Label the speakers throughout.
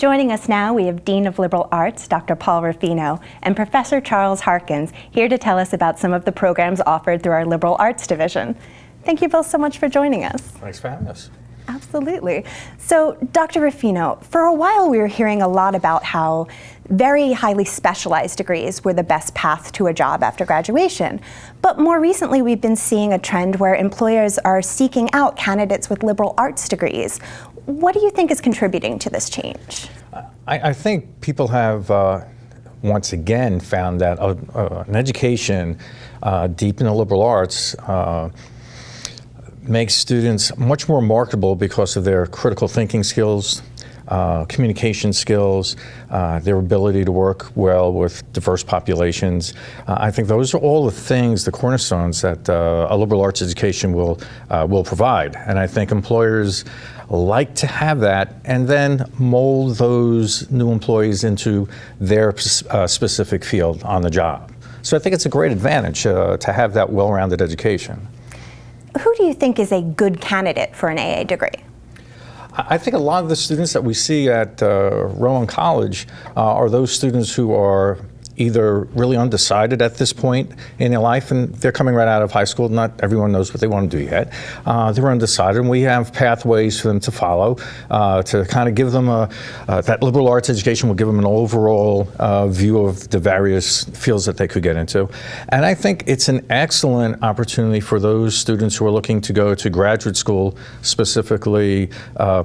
Speaker 1: Joining us now, we have Dean of Liberal Arts, Dr. Paul Rufino, and Professor Charles Harkins, here to tell us about some of the programs offered through our Liberal Arts Division. Thank you both so much for joining us.
Speaker 2: Thanks for having us.
Speaker 1: Absolutely. So, Dr. Rufino, for a while we were hearing a lot about how very highly specialized degrees were the best path to a job after graduation. But more recently, we've been seeing a trend where employers are seeking out candidates with liberal arts degrees. What do you think is contributing to this change?
Speaker 2: I think people have once again found that an education deep in the liberal arts makes students much more marketable because of their critical thinking skills, communication skills, their ability to work well with diverse populations. I think those are all the things, the cornerstones that a liberal arts education will provide. And I think employers like to have that and then mold those new employees into their specific field on the job. So I think it's a great advantage to have that well-rounded education.
Speaker 1: Who do you think is a good candidate for an AA degree?
Speaker 2: I think a lot of the students that we see at Rowan College are those students who are either really undecided at this point in their life, and they're coming right out of high school. Not everyone knows what they want to do yet. They're undecided, and we have pathways for them to follow to kind of give them that liberal arts education will give them an overall view of the various fields that they could get into. And I think it's an excellent opportunity for those students who are looking to go to graduate school, specifically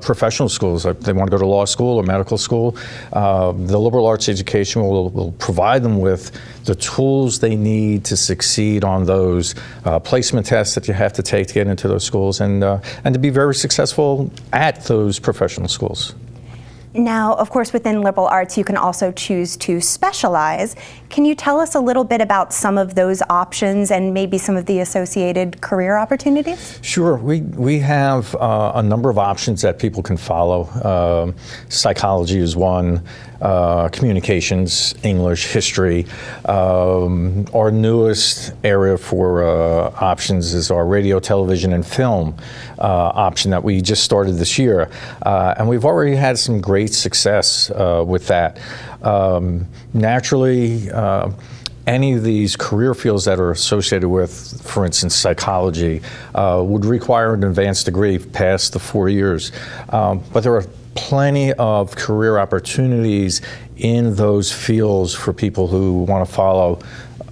Speaker 2: professional schools. They want to go to law school or medical school. The liberal arts education will provide them with the tools they need to succeed on those placement tests that you have to take to get into those schools and to be very successful at those professional schools.
Speaker 1: Now, of course, within liberal arts, you can also choose to specialize. Can you tell us a little bit about some of those options and maybe some of the associated career opportunities?
Speaker 2: Sure. We have a number of options that people can follow. Psychology is one, communications, English, history. Our newest area for options is our radio, television, and film option that we just started this year. And we've already had some great success with that. Naturally, any of these career fields that are associated with, for instance, psychology, would require an advanced degree past the 4 years. But there are plenty of career opportunities in those fields for people who want to follow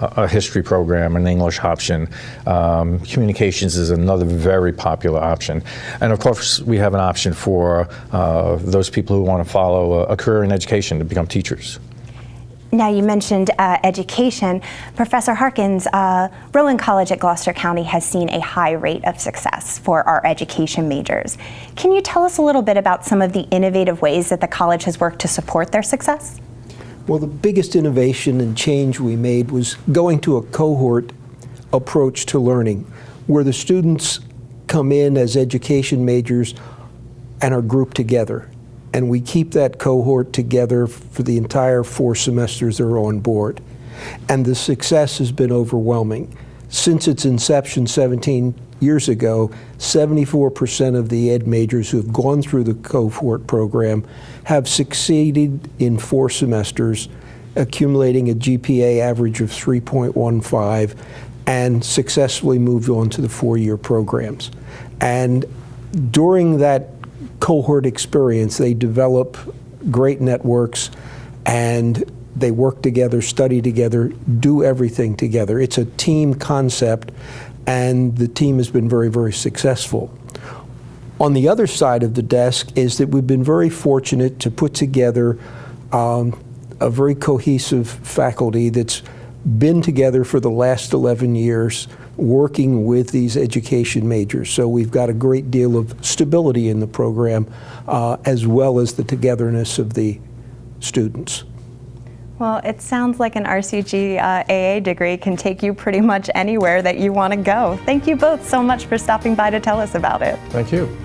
Speaker 2: a history program, an English option. Communications is another very popular option. And of course, we have an option for those people who want to follow a career in education to become teachers.
Speaker 1: Now, you mentioned education. Professor Harkins, Rowan College at Gloucester County has seen a high rate of success for our education majors. Can you tell us a little bit about some of the innovative ways that the college has worked to support their success?
Speaker 3: Well, the biggest innovation and change we made was going to a cohort approach to learning, where the students come in as education majors and are grouped together. And we keep that cohort together for the entire 4 semesters they're on board. And the success has been overwhelming. Since its inception 17 years ago, 74% of the ed majors who have gone through the cohort program have succeeded in 4 semesters, accumulating a GPA average of 3.15 and successfully moved on to the 4-year programs. And during that cohort experience, they develop great networks and they work together, study together, do everything together. It's a team concept, and the team has been very, very successful. On the other side of the desk is that we've been very fortunate to put together a very cohesive faculty that's been together for the last 11 years working with these education majors. So we've got a great deal of stability in the program as well as the togetherness of the students.
Speaker 1: Well, it sounds like an RCG AA degree can take you pretty much anywhere that you want to go. Thank you both so much for stopping by to tell us about it.
Speaker 2: Thank you.